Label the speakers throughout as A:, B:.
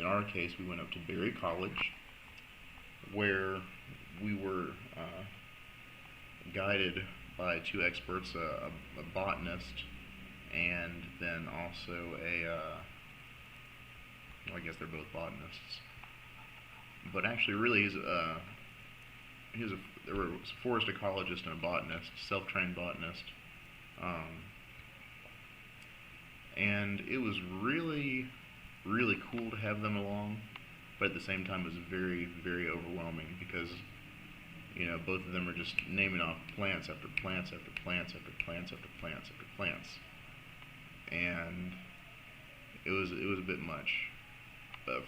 A: in our case, we went up to Berry College, where we were guided by two experts, a botanist and then also well, I guess they're both botanists. But actually, really, there was a forest ecologist and a botanist, self-trained botanist. And it was really, really cool to have them along, but at the same time, it was very, very overwhelming because, you know, both of them are just naming off plants after plants after plants after plants after plants after plants, and it was a bit much.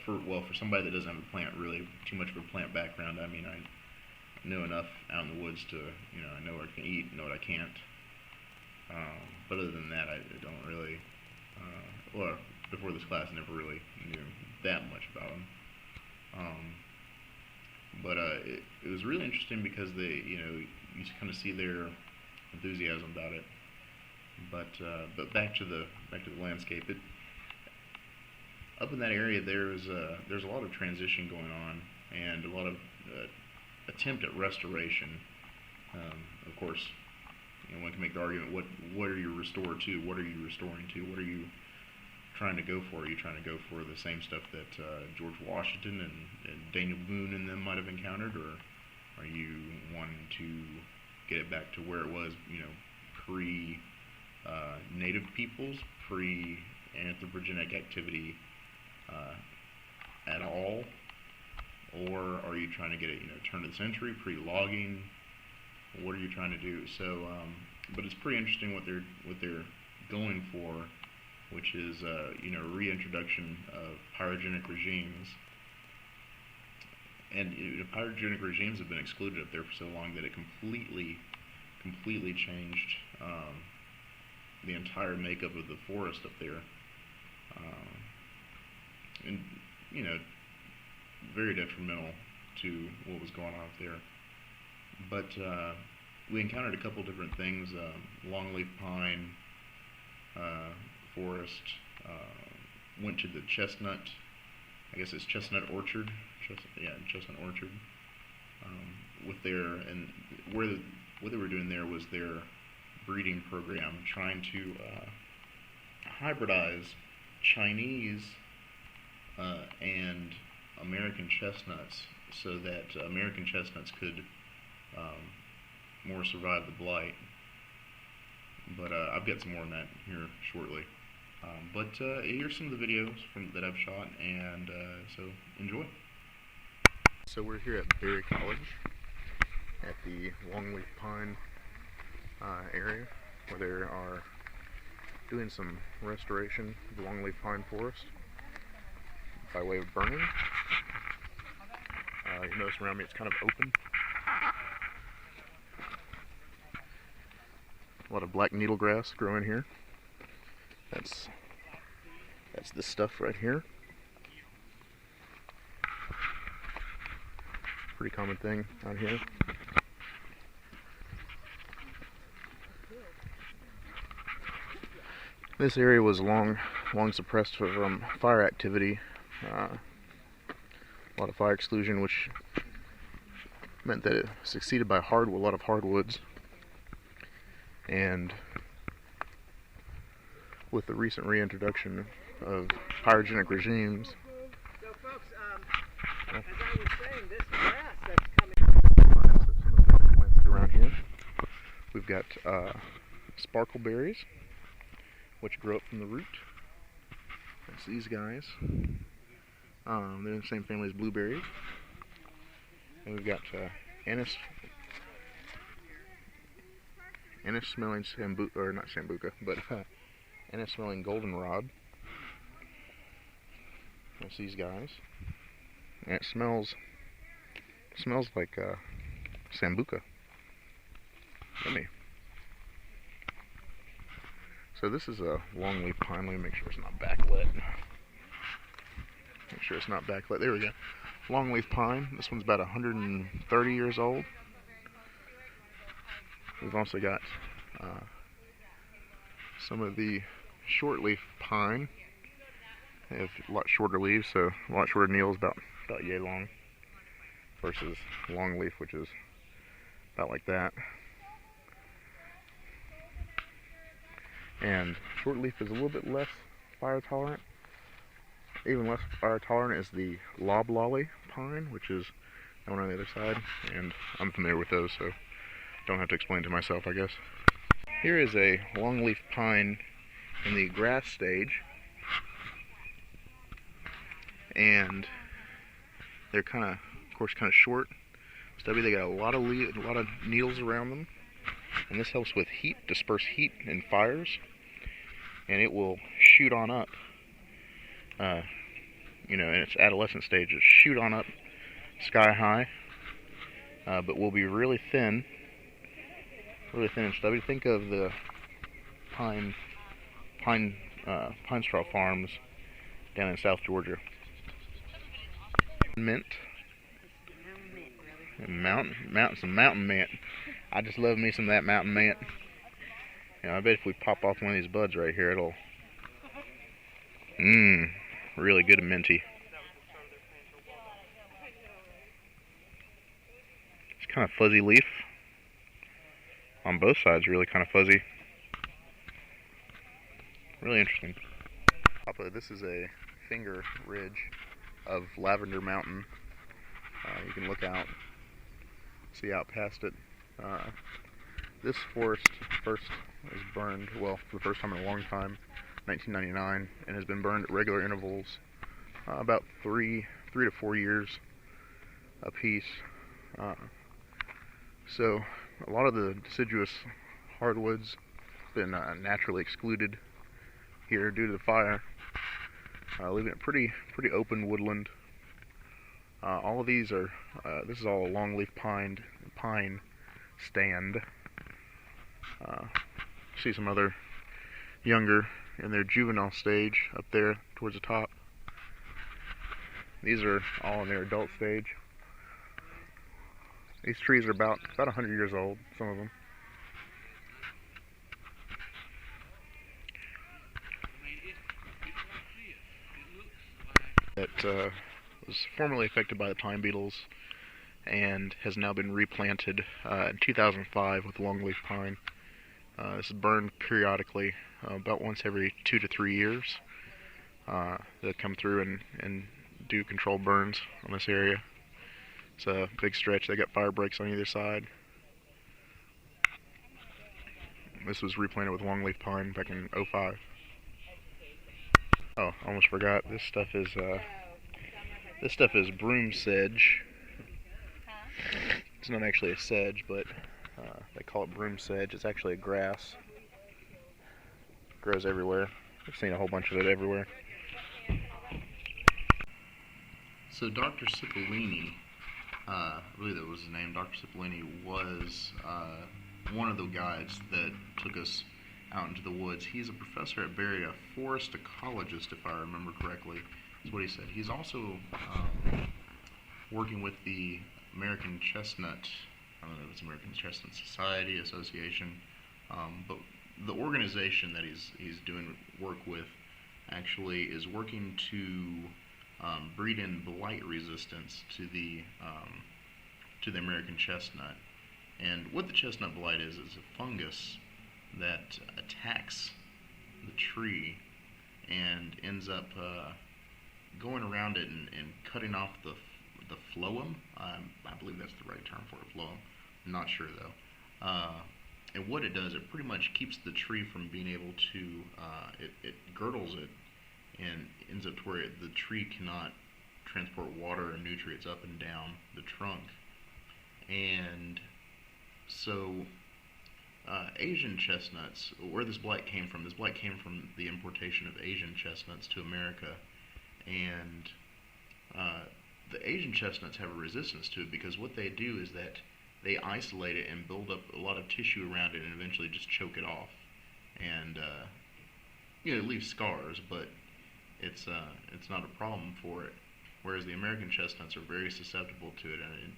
A: For somebody that doesn't have a plant, really too much of a plant background. I mean, I know enough out in the woods to, you know, I know what I can eat, know what I can't. But other than that, I don't really. Well, before this class, I never really knew that much about them. But it was really interesting because you kind of see their enthusiasm about it. But back to the landscape. Up in that area, there's a lot of transition going on and a lot of attempt at restoration. Of course, you know, one can make the argument: what are you restored to? What are you restoring to? What are you trying to go for? Are you trying to go for the same stuff that George Washington and Daniel Boone and them might have encountered, or are you wanting to get it back to where it was, you know, pre native peoples, pre anthropogenic activity at all, or are you trying to get it, you know, turn of the century, pre-logging? What are you trying to do? So, but it's pretty interesting what they're going for, which is you know, reintroduction of pyrogenic regimes. And pyrogenic regimes have been excluded up there for so long that it completely changed the entire makeup of the forest up there. And, you know, very detrimental to what was going on up there. But we encountered a couple different things: longleaf pine forest. Went to the chestnut. I guess it's chestnut orchard. Chestnut orchard. What they were doing there was their breeding program, trying to hybridize Chinese and American chestnuts, so that American chestnuts could more survive the blight. But I've got some more on that here shortly. But here's some of the videos that I've shot, and so enjoy. So we're here at Berry College at the longleaf pine area, where they are doing some restoration of the longleaf pine forest by way of burning. You notice around me it's kind of open. A lot of black needle grass growing here. That's this stuff right here. Pretty common thing out here. This area was long suppressed from fire activity. A lot of fire exclusion, which meant that it succeeded by a lot of hardwoods. And with the recent reintroduction of pyrogenic regimes,
B: so folks, as I was saying, this grass that's coming
A: planted around here, we've got sparkleberries, which grow up from the root. That's these guys. They're in the same family as blueberries. And we've got anise smelling sambuca, or not sambuca, but anise smelling goldenrod. That's these guys. And it smells like sambuca. Yummy. So this is a longleaf pine. Let me make sure it's not backlit. Make sure it's not backlit. There we go. Longleaf pine. This one's about 130 years old. We've also got some of the shortleaf pine, They have a lot shorter leaves, so a lot shorter needles, about yay long, versus long leaf, which is about like that. And short leaf is a little bit less fire tolerant. Even less fire tolerant is the loblolly pine, which is that one on the other side, and I'm familiar with those, so don't have to explain to myself, I guess. Here is a longleaf pine in the grass stage, and they're of course, kind of short, stubby. They got a lot of needles around them, and this helps with heat, disperse heat and fires, and it will shoot on up. In its adolescent stages, shoot on up sky high, but will be really thin and stubby. Think of the pine straw farms down in South Georgia. Mint. Some mountain mint. I just love me some of that mountain mint. I bet if we pop off one of these buds right here, it'll really good and minty. It's kind of fuzzy leaf on both sides, really kind of fuzzy. Really interesting. This is a finger ridge of Lavender Mountain. You can look out, see out past it. This forest first was burned, well, for the first time in a long time, 1999, and has been burned at regular intervals, about 3 to 4 years a piece. So a lot of the deciduous hardwoods have been naturally excluded here due to the fire, leaving it pretty open woodland. All of these are, this is all a longleaf pine stand. See some other younger in their juvenile stage up there towards the top. These are all in their adult stage. These trees are about 100 years old, some of them. That was formerly affected by the pine beetles and has now been replanted in 2005 with longleaf pine. This is burned periodically, about once every 2 to 3 years. They'll come through and do controlled burns on this area. It's a big stretch. They got fire breaks on either side. This was replanted with longleaf pine back in '05. Oh, almost forgot. This stuff is broom sedge. It's not actually a sedge, but they call it broom sedge. It's actually a grass. It grows everywhere. I've seen a whole bunch of it everywhere. So Dr. Cipollini, I believe that was his name, Dr. Cipollini was one of the guides that took us out into the woods. He's a professor at Berry, a forest ecologist, if I remember correctly, is what he said. He's also working with the American Chestnut, I don't know if it's American Chestnut Society, Association, but the organization that he's doing work with actually is working to breed in blight resistance to the American chestnut. And what the chestnut blight is a fungus that attacks the tree and ends up going around it and cutting off the phloem. I believe that's the right term for it, phloem. I'm not sure though. And what it does, it pretty much keeps the tree from being able to, it girdles it and ends up to where the tree cannot transport water and nutrients up and down the trunk. And so Asian chestnuts, where this blight came from the importation of Asian chestnuts to America, and the Asian chestnuts have a resistance to it because what they do is that they isolate it and build up a lot of tissue around it and eventually just choke it off, and it leaves scars, but it's not a problem for it. Whereas the American chestnuts are very susceptible to it, and it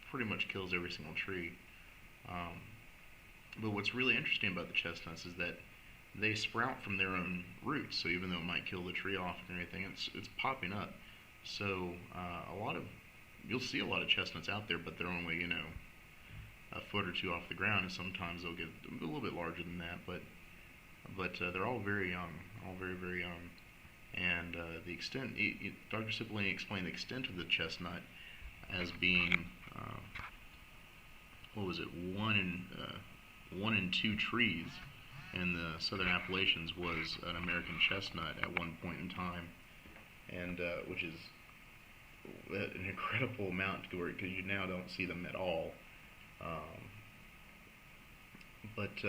A: pretty much kills every single tree. But what's really interesting about the chestnuts is that they sprout from their own roots. So even though it might kill the tree off and everything, it's popping up. So you'll see a lot of chestnuts out there, but they're only a foot or two off the ground, and sometimes they'll get a little bit larger than that. But they're all very young, all very very young. And the extent, Dr. Cipollini explained the extent of the chestnut as being what was it, one in two trees in the southern Appalachians was an American chestnut at one point in time, and which is an incredible amount because you now don't see them at all. But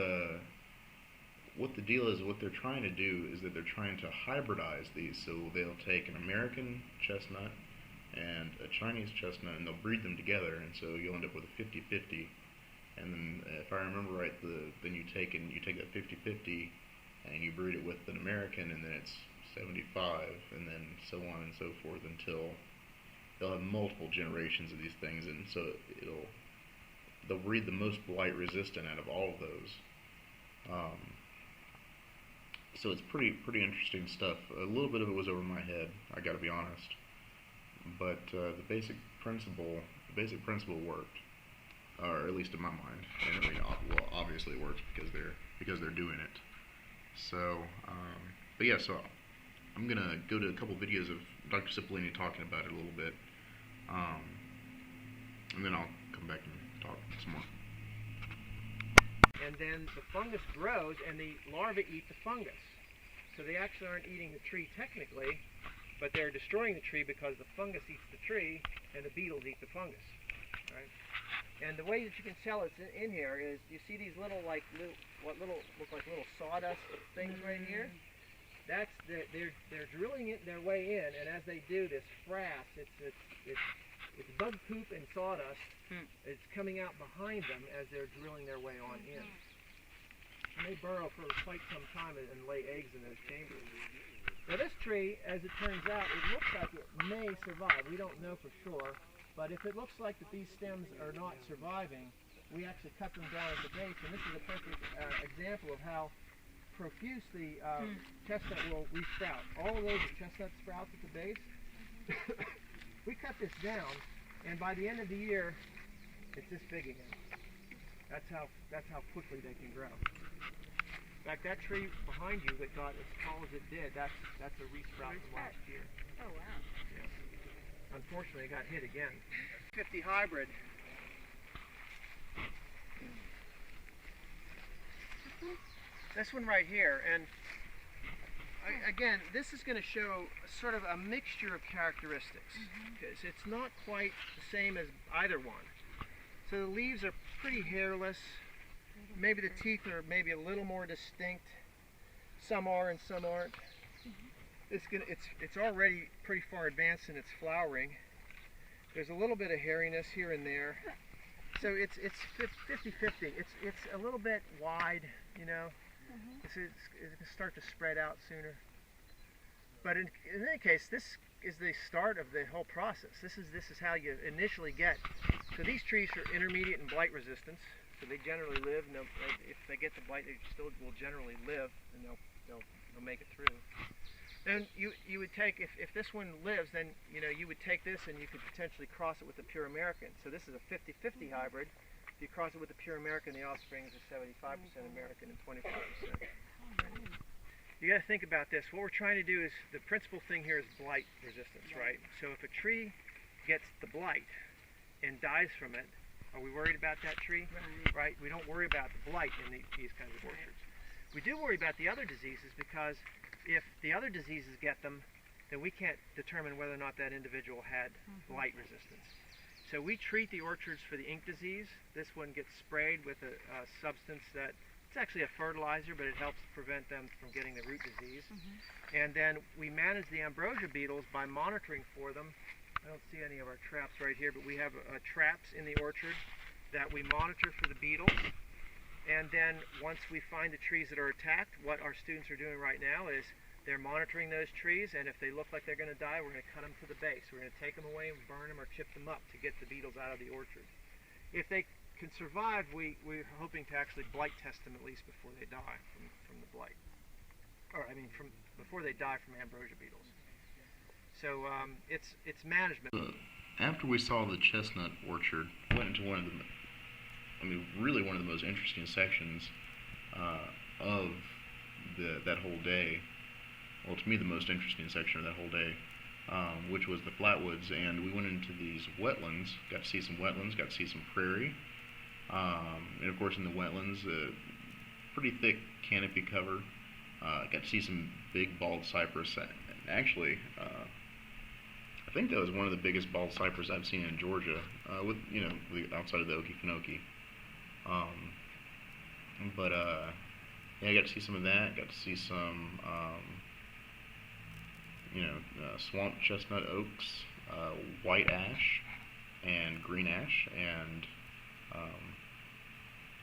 A: what the deal is, what they're trying to do is that they're trying to hybridize these. So they'll take an American chestnut and a Chinese chestnut, and they'll breed them together, and so you'll end up with a 50-50. And then, if I remember right, then you take that 50-50 and you breed it with an American, and then it's 75, and then so on and so forth until they'll have multiple generations of these things, and so they'll breed the most blight resistant out of all of those. So it's pretty interesting stuff. A little bit of it was over my head, I got to be honest, but the basic principle worked, or at least in my mind. And I mean, well, obviously it works because they're doing it. So, but yeah, so I'm gonna go to a couple videos of Dr. Cipollini talking about it a little bit, and then I'll come back and talk some more.
B: And then the fungus grows, and the larvae eat the fungus. So they actually aren't eating the tree technically, but they're destroying the tree because the fungus eats the tree, and the beetles eat the fungus. Right? And the way that you can tell it's in here is you see these little look like little sawdust things right here. That's they're drilling it their way in, and as they do this frass, it's bug poop and sawdust. It's coming out behind them as they're drilling their way on in. And they burrow for quite some time and lay eggs in those chambers. Now this tree, as it turns out, it looks like it may survive. We don't know for sure, but if it looks like that these stems are not surviving, we actually cut them down at the base, and this is a perfect example of how profuse the chestnut will resprout. All of those are chestnut sprouts at the base. We cut this down, and by the end of the year, it's this big again. That's how quickly they can grow. In fact, that tree behind you that got as tall as it did, that's a resprout from last year.
C: Oh wow.
B: Yeah. Unfortunately, it got hit again. 50 hybrid. This one right here, and again, this is going to show sort of a mixture of characteristics. Because it's not quite the same as either one. So the leaves are pretty hairless. Maybe the teeth are maybe a little more distinct. Some are and some aren't. It's already pretty far advanced in its flowering. There's a little bit of hairiness here and there. So it's 50-50. It's a little bit wide, you know. It's going to start to spread out sooner. But in any case, this is the start of the whole process. This is how you initially get. So these trees are intermediate in blight resistance. So they generally live. And if they get the blight, they still will generally live, and they'll make it through. Then you would take, if this one lives, then you would take this and you could potentially cross it with the pure American. So this is a 50-50 hybrid. If you cross it with the pure American, the offspring is a 75% American and 25%. You got to think about this. What we're trying to do is, the principal thing here is blight resistance, right? So if a tree gets the blight and dies from it, are we worried about that tree? Right? We don't worry about the blight in these kinds of orchards. We do worry about the other diseases, because if the other diseases get them, then we can't determine whether or not that individual had blight resistance. So we treat the orchards for the ink disease. This one gets sprayed with a substance that, it's actually a fertilizer, but it helps prevent them from getting the root disease. And then we manage the ambrosia beetles by monitoring for them. I don't see any of our traps right here, but we have traps in the orchard that we monitor for the beetles. And then once we find the trees that are attacked, what our students are doing right now is they're monitoring those trees, and if they look like they're going to die, we're going to cut them to the base. We're going to take them away and burn them or chip them up to get the beetles out of the orchard. If they can survive, we're hoping to actually blight test them at least before they die from the blight. or I mean from before they die from ambrosia beetles. So it's management.
A: After we saw the chestnut orchard, went into one of the, really one of the most interesting sections of that whole day. Well, to me, the most interesting section of that whole day, which was the flatwoods, and we went into these wetlands. Got to see some wetlands, got to see some prairie, and of course in the wetlands, pretty thick canopy cover. Got to see some big bald cypress. Actually, I think that was one of the biggest bald cypress I've seen in Georgia, with outside of the Okefenokee. Yeah, I got to see some of that. Got to see some, swamp chestnut oaks, white ash, and green ash, and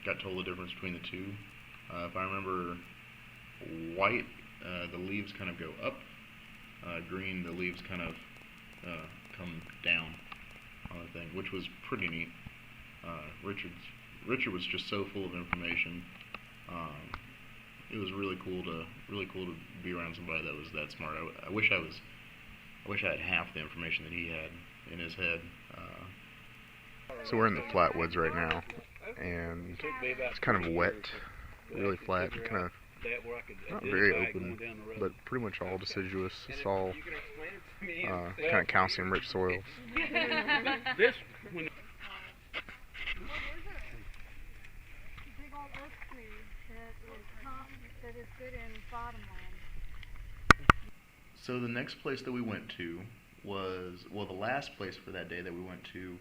A: got told the difference between the two. If I remember, white, the leaves kind of go up. Green, the leaves kind of come down on the thing, which was pretty neat. Richard was just so full of information. It was really cool to be around somebody that was that smart. I wish I had half the information that he had in his head. So we're in the flatwoods right now, and it's kind of wet, really flat, kind of not very open, but pretty much all deciduous. It's all kind of calcium-rich soil.
C: This
D: big old oak tree that is good in bottomland.
A: So the next place that we went to was, well, the last place for that day that we went to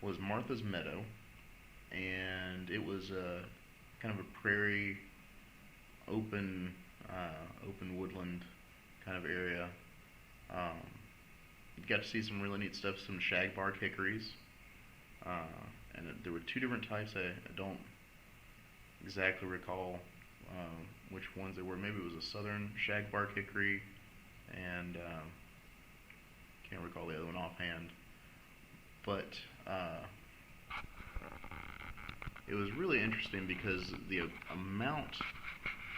A: was Martha's Meadow, and it was kind of a prairie, open woodland kind of area. You got to see some really neat stuff, some shagbark hickories, and there were two different types. I don't exactly recall which ones they were. Maybe it was a southern shagbark hickory, and can't recall the other one offhand. But it was really interesting because the amount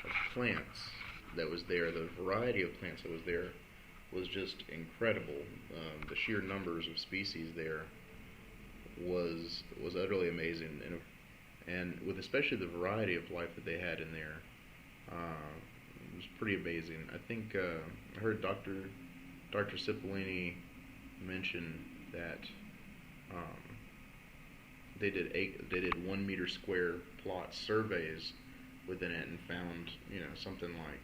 A: of plants that was there, the variety of plants that was there, was just incredible. The sheer numbers of species there was utterly amazing, and with especially the variety of life that they had in there, it was pretty amazing. I think I heard Dr. Cipollini mention that they did 1 meter square plot surveys within it and found something like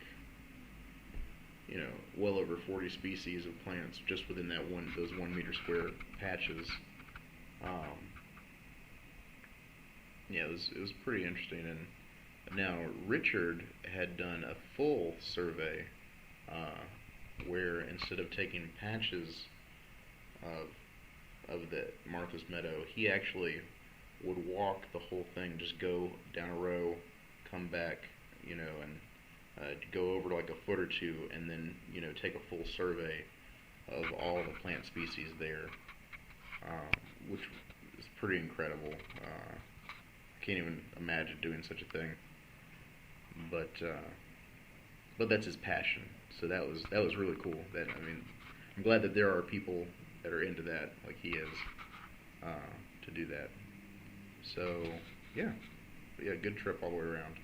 A: well over 40 species of plants just within those 1 meter square patches. Yeah, it was pretty interesting. And now Richard had done a full survey where instead of taking patches of the Martha's Meadow, he actually would walk the whole thing, just go down a row, come back, and go over like a foot or two, and then take a full survey of all the plant species there, which is pretty incredible. I can't even imagine doing such a thing, but that's his passion. So that was really cool. I'm glad that there are people that are into that like he is, to do that. So yeah, good trip all the way around.